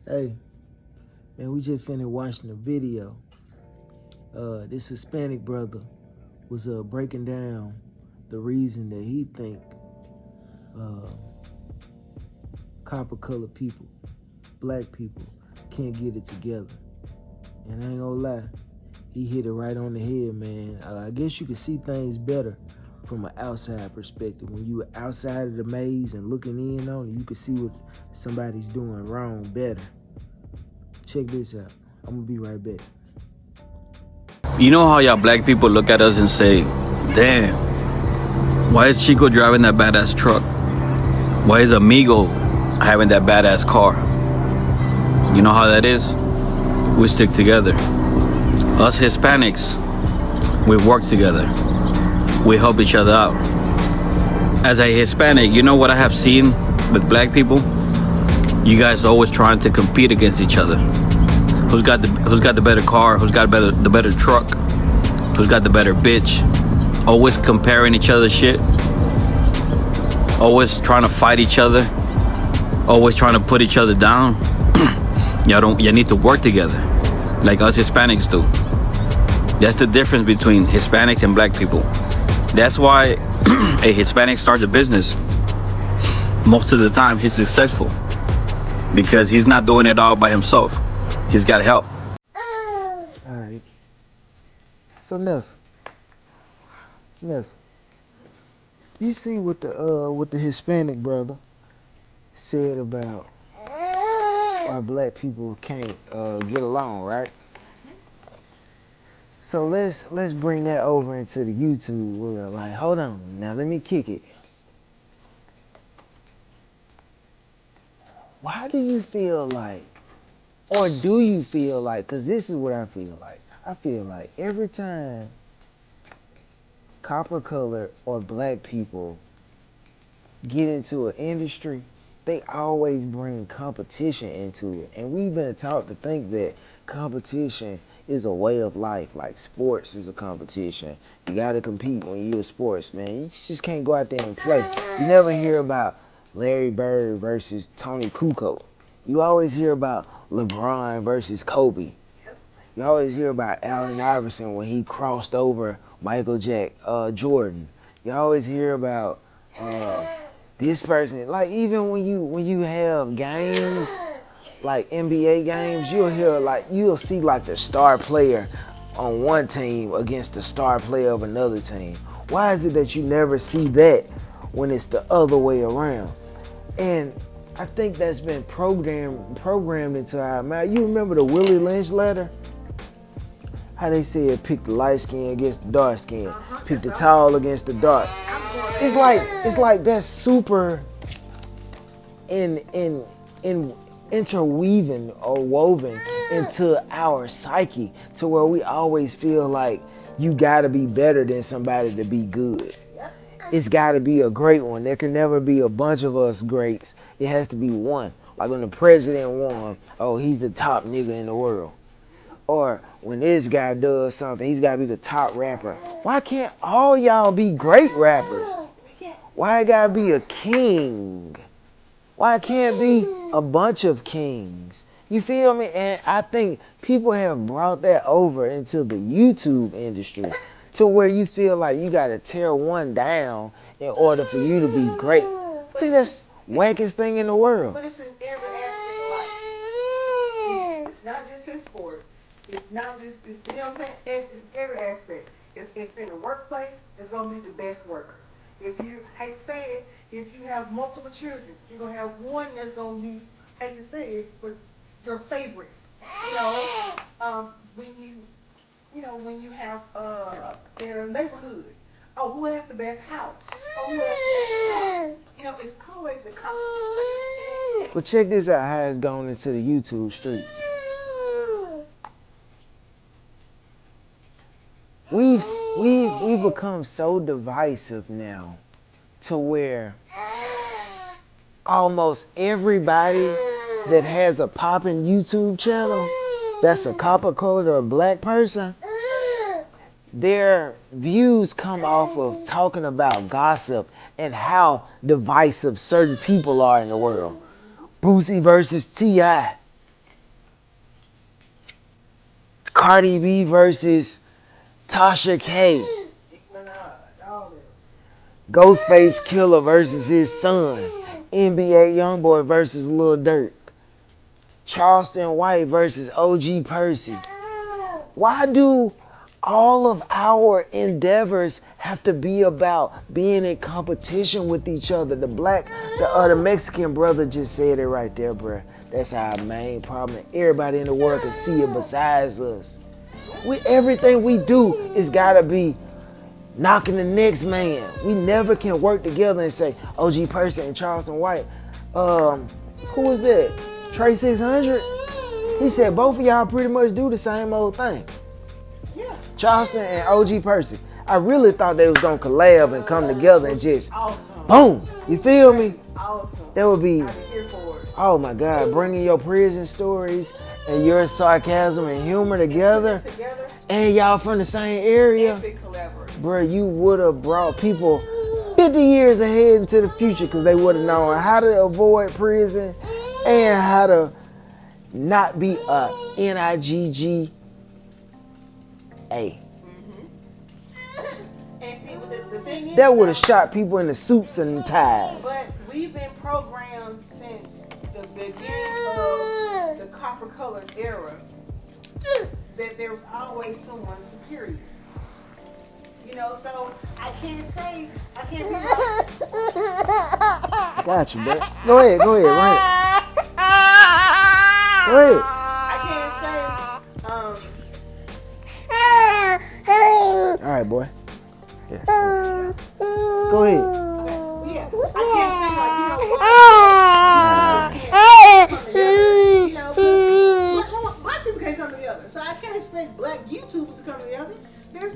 Hey, man, we just finished watching the video. This Hispanic brother was breaking down the reason that he think uh, copper colored people, black people, can't get it together. And I ain't gonna lie, he hit it right on the head, man. I guess you can see things better from an outside perspective. When you were outside of the maze and looking in on it, you can see what somebody's doing wrong better. Check this out. I'm gonna be right back. You know how y'all black people look at us and say, damn, why is Chico driving that badass truck? Why is Amigo having that badass car? You know how that is? We stick together. Us Hispanics, we work together. We help each other out. As a Hispanic, you know what I have seen with black people? You guys always trying to compete against each other. Who's got the better car? Who's got the better truck? Who's got the better bitch? Always comparing each other's shit. Always trying to fight each other. Always trying to put each other down. Y'all need to work together, like us Hispanics do. That's the difference between Hispanics and black people. That's why a Hispanic starts a business. Most of the time, he's successful because he's not doing it all by himself. He's got help. All right. So Nelson, you see what the Hispanic brother said about why black people can't get along, right? So let's bring that over into the YouTube world. Like, hold on, now let me kick it. Why do you feel like, or do you feel like? Because this is what I feel like. I feel like every time copper color or black people get into an industry, they always bring competition into it. And we've been taught to think that competition is a way of life. Like sports is a competition. You gotta compete when you're a sports man. You just can't go out there and play. You never hear about Larry Bird versus Tony Kukoc. You always hear about LeBron versus Kobe. You always hear about Allen Iverson when he crossed over Jordan. You always hear about uh, this person. Like even when you have games like NBA games, you'll see like the star player on one team against the star player of another team. Why is it that you never see that when it's the other way around? And I think that's been programmed into our mind. You remember the Willie Lynch letter? How they said pick the light skin against the dark skin, pick the tall against the dark. It's like that's super in interweaving or woven into our psyche to where we always feel like you gotta be better than somebody to be good. It's gotta be a great one. There can never be a bunch of us greats. It has to be one. Like when the president won, oh, he's the top nigga in the world. Or when this guy does something, he's gotta be the top rapper. Why can't all y'all be great rappers? Why it gotta be a king? Why it can't be a bunch of kings? You feel me? And I think people have brought that over into the YouTube industry to where you feel like you gotta tear one down in order for you to be great. I think that's wackest thing in the world. But it's in every aspect of life. It's not just in sports. It's not just, you know what I'm saying? It's in every aspect. If in the workplace, it's going to be the best worker. If you, hate to say it, if you have multiple children, you're going to have one that's going to be, hate to say it, but your favorite. You know, when when you have in a neighborhood, oh, who has the best house? Oh, who has the best car? You know, it's always the competition. But check this out how it's gone into the YouTube streets. We've become so divisive now to where almost everybody that has a popping YouTube channel that's a copper colored or a black person, their views come off of talking about gossip and how divisive certain people are in the world. Boosie versus T.I. Cardi B versus Tasha K. Ghostface Killer versus his son. NBA Youngboy versus Lil Durk. Charleston White versus OG Percy. Why do all of our endeavors have to be about being in competition with each other? The Mexican brother just said it right there, bruh. That's our main problem. Everybody in the world can see it besides us. Everything we do is gotta be knocking the next man. We never can work together and say OG Percy and Charleston White. Who was that? Trey 600? He said both of y'all pretty much do the same old thing. Yeah. Charleston and OG Percy. I really thought they was gonna collab and come together and just Awesome. boom. You feel me? Awesome. That would be, I'm here for it. oh my God, bringing your prison stories and your sarcasm and humor together, and y'all from the same area. Epic collaboration. Bruh, you would have brought people 50 years ahead into the future because they would have known how to avoid prison and how to not be a NIGGA. And see, the thing is, That would have shot people in the suits and ties. but we've been programmed since the beginning of the copper colored era that there was always someone superior. You know, so I can't be like, Got you, bro. Go ahead, run it. Go ahead. I can't say, All right, boy. Yeah. Go ahead. yeah, I can't say like, you know, black people can't come together. So I can't expect black YouTubers to come together.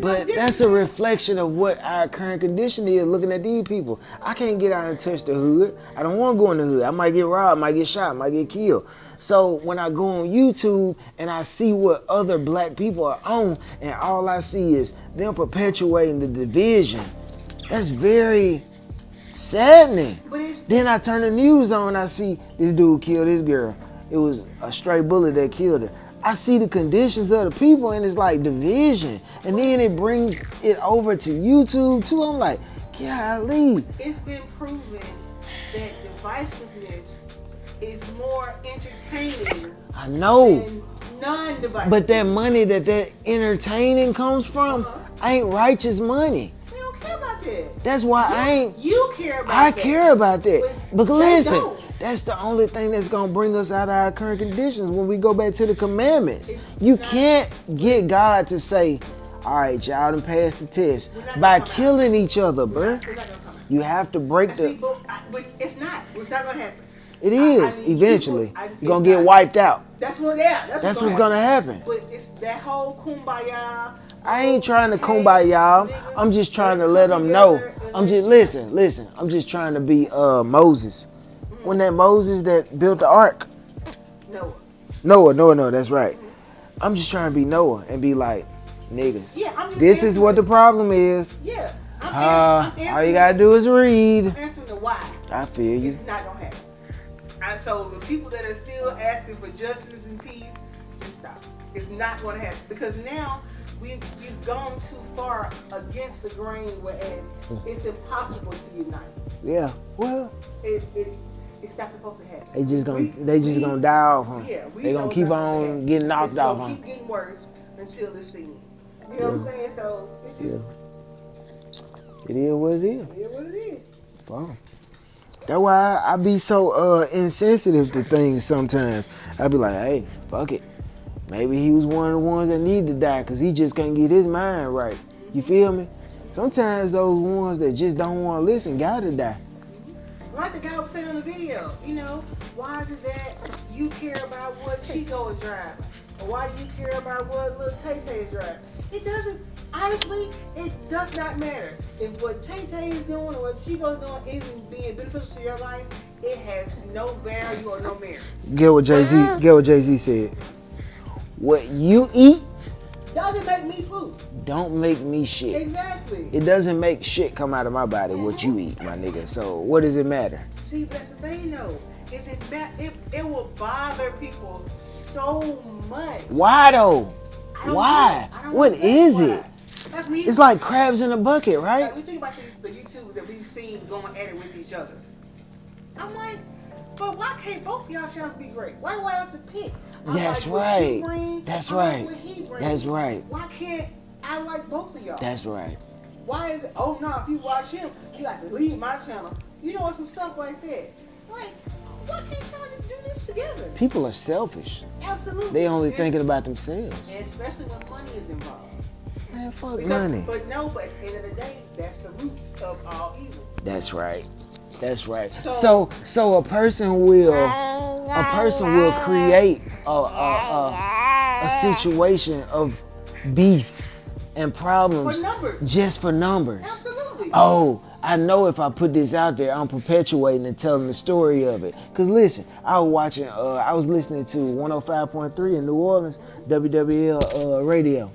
But that's a reflection of what our current condition is looking at these people. I can't get out and touch the hood. I don't want to go in the hood. I might get robbed, might get shot, might get killed. So when I go on YouTube and I see what other black people are on and all I see is them perpetuating the division, that's very saddening. Then I turn the news on and I see this dude killed this girl. It was a stray bullet that killed her. I see the conditions of the people and it's like division. And then it brings it over to YouTube too. I'm like, golly. It's been proven that divisiveness is more entertaining I know. than non-divisive. But that money that entertaining comes from ain't righteous money. We don't care about that. That's why I ain't. You care about I that. care about that. But they listen, don't. that's the only thing that's gonna bring us out of our current conditions when we go back to the commandments. It's You not- can't get God to say, all right, y'all done passed the test by killing each other, bruh. It's not gonna come out. You have to break See, the. but it's not. It's not gonna happen. It is I mean, eventually. people- You're gonna it's get not. wiped out. That's what. Yeah. That's what's gonna happen. But it's that whole kumbaya. I ain't trying to kumbaya y'all. I'm just trying to let them know. I'm just listen. I'm just trying to be Moses. When that Moses that built the ark. Noah. That's right. I'm just trying to be Noah and be like, niggas. Yeah, I'm just This is what the problem is. Yeah. All you gotta do is read. I'm answering the why. I feel you. It's not gonna happen. And so the people that are still asking for justice and peace, just stop. It's not gonna happen because now you've gone too far against the grain, whereas it's impossible to unite. Yeah. Well, It's not supposed to happen. they just gonna die off. Huh? Yeah, They gonna keep on getting knocked off. It's Huh? gonna keep getting worse until this thing. You know what I'm saying? So it's just, It is what it is. it is what it is. Wow. That's why I be so insensitive to things sometimes. I be like, hey, fuck it. Maybe he was one of the ones that need to die because he just can't get his mind right. You feel me? Sometimes those ones that just don't want to listen gotta die. Like the guy was saying on the video, you know, why is it that you care about what Chico is driving? Or why do you care about what little Tay Tay is driving? It doesn't, honestly, it does not matter. If what Tay Tay is doing or what Chico's doing isn't being beneficial to your life, it has no value or no merit. Get what Jay-Z said. What you eat Doesn't make me poop. don't make me shit. Exactly. It doesn't make shit come out of my body what you eat, my nigga. So what does it matter? See, that's the thing though. Is it will bother people so much. Why though? Why? What is it? It's like crabs in a bucket, right? Like, we think about the YouTubers that we've seen going at it with each other. I'm like, but why can't both of y'all channels be great? Why do I have to pick? That's right. That's right. That's right. Why can't I like both of y'all? That's right. Why is it, oh no, if you watch him, you got to leave my channel. You know, some stuff like that. Like, why can't y'all just do this together? People are selfish. Absolutely. They only thinking about themselves. And especially when money is involved. Man, fuck money. But at the end of the day, that's the roots of all evil. That's right. That's right. So a person will create a situation of beef and problems for numbers. Just for numbers. Absolutely. Oh, I know if I put this out there, I'm perpetuating and telling the story of it. Cause listen, I was listening to 105.3 in New Orleans, WWL radio.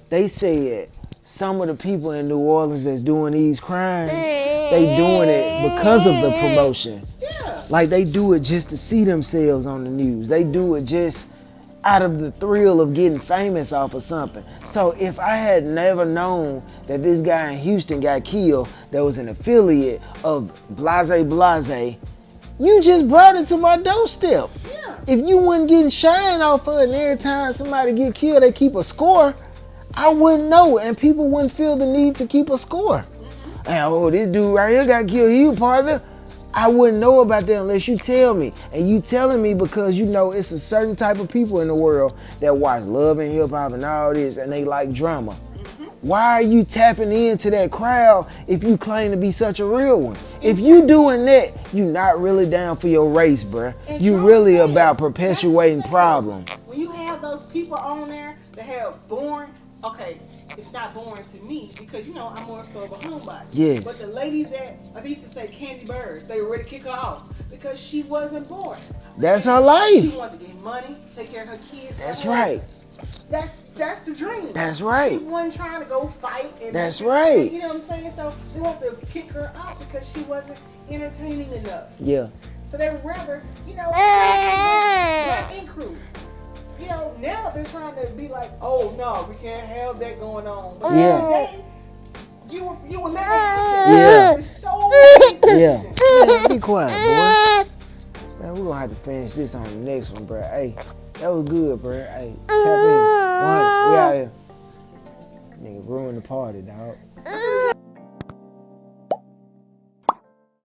They said some of the people in New Orleans that's doing these crimes, they doing it because of the promotion. Yeah. Like they do it just to see themselves on the news. They do it just out of the thrill of getting famous off of something. So if I had never known that this guy in Houston got killed that was an affiliate of Blase, you just brought it to my doorstep. Yeah. If you wasn't getting shine off of it and every time somebody get killed, they keep a score, I wouldn't know and people wouldn't feel the need to keep a score. And oh, this dude right here got killed, he was part of it. I wouldn't know about that unless you tell me. And you telling me because you know it's a certain type of people in the world that watch Love and Hip Hop and all this and they like drama. Why are you tapping into that crowd if you claim to be such a real one? If you doing that, you not really down for your race, bruh. You really about perpetuating problems. When you have those people on there that have boring, okay, it's not boring to me because, you know, I'm more so of a homebody. Yes. But the ladies that, I used to say Candy Birds, they were ready to kick her off because she wasn't boring. That's her life. She wanted to get money, take care of her kids. That's right. That's the dream. That's right. She wasn't trying to go fight. And that's right. You know what I'm saying? So they want to kick her out because she wasn't entertaining enough. Yeah. So they would rather, you know, black ink crew. You know, now they're trying to be like, oh no, we can't have that going on. But you were living yeah. So yeah. Be quiet, boy. Man, we're gonna have to finish this on the next one, bro. Hey, that was good, bro. Hey, tap in. We out here. Nigga ruined the party, dog.